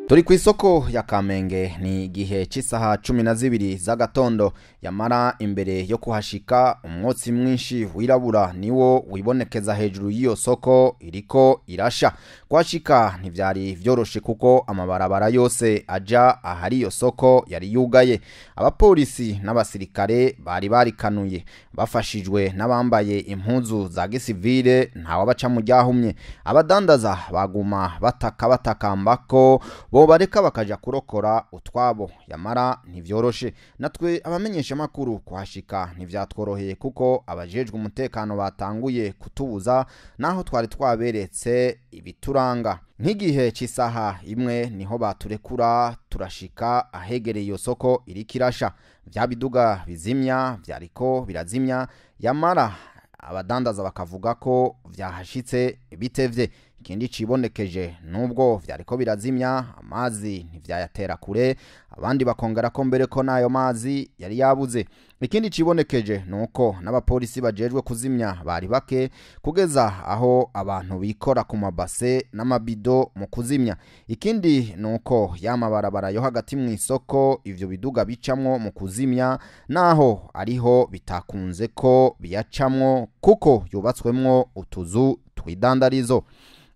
Turi ku isoko ya Kamenge ni igihe cy'isaha 12 z'agatondo yamara imbere yo kuhashika umwotsi mwinshi wirabura niwo wibonekeza hejuru y'iyo soko iriko irasha. Kwashika ntivyari vyoroshe kuko amabarabara yose aja ahari iyo soko yari yugaye. Abapolisi n'abasirikare bari barikanuye bafashijwe n'abambaye impuzu za gisivile ntawe baca mu ryahumye. Abadandaza baguma batakambako bo bareka bakaja kurokora utwabo yamara ntivyoroshe. Natwe abamenyesha makuru kuhashika ntivyatworoheye kuko abajejwe umutekano batanguye kutubuza naho twari twaberetse ibituranga. Nk'igihe cy'isaha imwe niho baturekura turashika ahegereye iyo soko irikirasha. Vya biduga bizimya vyariko birazimya yamara abadandaza bakavuga ko vyahashitse bitevye. Ikindi cibonekeje nubwo vyariko birazimya amazi ntivyayatera kure, abandi bakongera ko mbere ko nayo mazi yari yabuze. Ikindi cibonekeje nuko n'abapolisi bajejwe kuzimya bari bake kugeza aho abantu bikora ku mabase n'amabido mu kuzimya. Ikindi nuko yamabarabara yo hagati mu isoko ivyo biduga bicamwo mu kuzimya naho ariho bitakunze ko biyacamwo kuko yubatswemwo utuzu twidandarizo.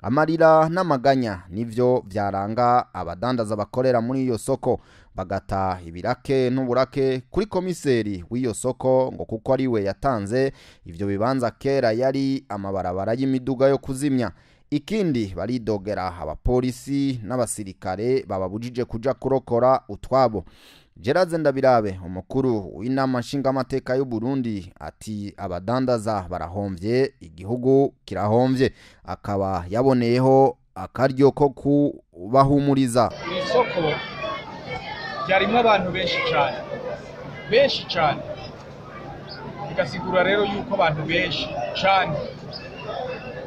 Amarira n'amaganya nivyo vyaranga abadandaza bakorera muri iyo soko, bagata ibirake n'uburake kuri komiseri w'iyo soko ngo kuko ari we yatanze ivyo bibanza kera yari amabarabara y'imiduga yo kuzimya. Ikindi baridogera abapolisi n'abasirikare bababujije kuja kurokora utwabo. Gerard Ndabirabe umukuru w'inama nshingamateka y'u Burundi ati abadandaza barahomvye igihugu kirahomvye, akaba yaboneyeho akaryo ko kubahumuriza. Isoko ryarimo abantu benshi cyane bigasigura rero yuko abantu benshi cyane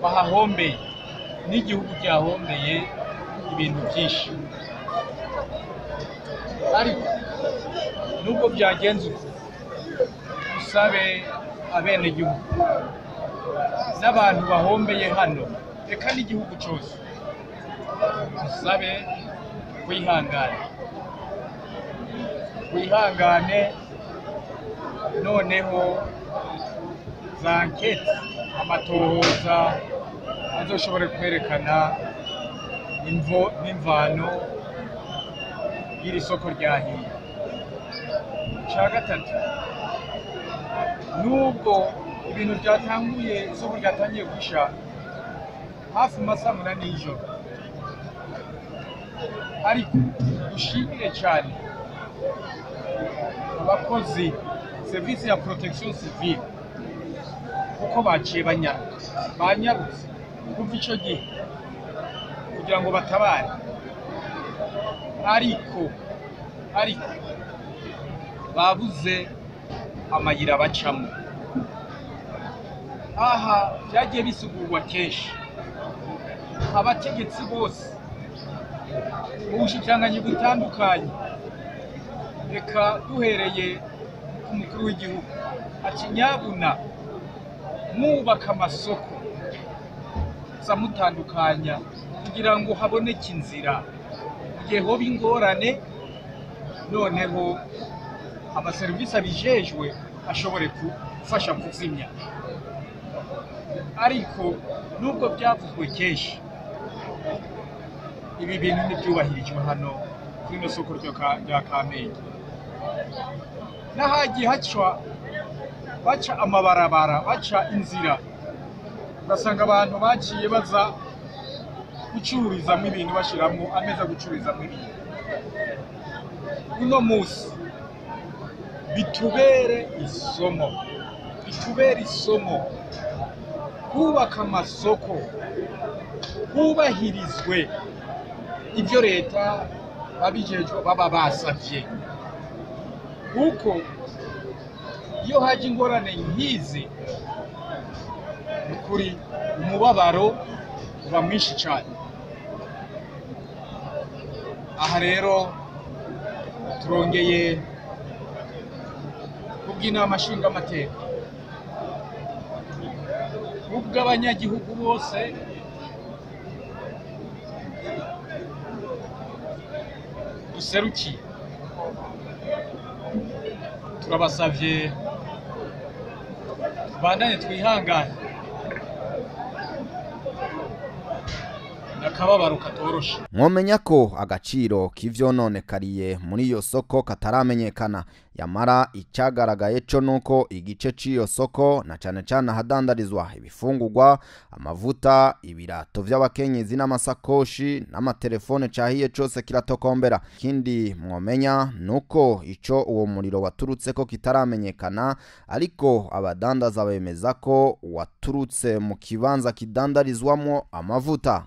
bahahombeye n'igihugu cyahombeye ibintu byinshi. Ariko nubwo byagenze uko usabe abenegihugu n'abantu bahombeye hano reka n'igihugu cyose usabe wihangane noneho za ankete amatohoza azoshobore kwerekana imvo n'imvano y'iri soko ryahiye. Cya gatatu, nubwo ibintu byatanguye isoko ryatangiye gusha hafi masaa 8 y'ijoro, ariko dushimire cyane abakozi service ya protection civile kuko baciye banyarutse kuva ico gihe kugira ngo batabare. Ariko babuze amayira bacamo. Aha byagiye bisugurwa kenshi abategetsi bose ubushikiranganye butandukanye, reka duhereye ku mukuru w'igihugu ati nyabuna mwubaka amasoko zamutandukanya kugira ngo haboneke inzira igihe hoba ingorane, noneho amaserivisi abijejwe ashobore gufasha kuzimya. Ariko nubwo byavuzwe kenshi ibi bintu ntibyubahirijwe hano kuri no soko rya Kamenge. Nahagiye baca amabarabara baca inzira, ugasanga abantu baciye baza gucururizamo ibintu bashiramo ameza gucururizamo ibintu. Uno musi bitubere isomo kubaka amasoko kubahirizwe ibyo leta babijejwe baba basavye, kuko iyo haje ingorane nk'izi kuri umubabaro uba mwinshi cyane. Aha rero turongeye kubw'inama nshingamateka ubw'abanyagihugu bose userukiye turabasavye bandanye twihangane nakababaro katoroshe. Mwomenya ko agaciro k'ivyononekariye muri iyo soko kataramenyekana, yamara icagaragaye co nuko igice c'iyo soko na cane cane hadandarizwa ibifungurwa, amavuta, ibirato vy'abakenyezi n'amasakoshi n'amatelefone cahiye cose kiratokombera. Kindi mwomenya nuko ico uwo muriro waturutseko kitaramenyekana, ariko abadandaza bemeza ko waturutse mu kibanza kidandarizwamwo amavuta.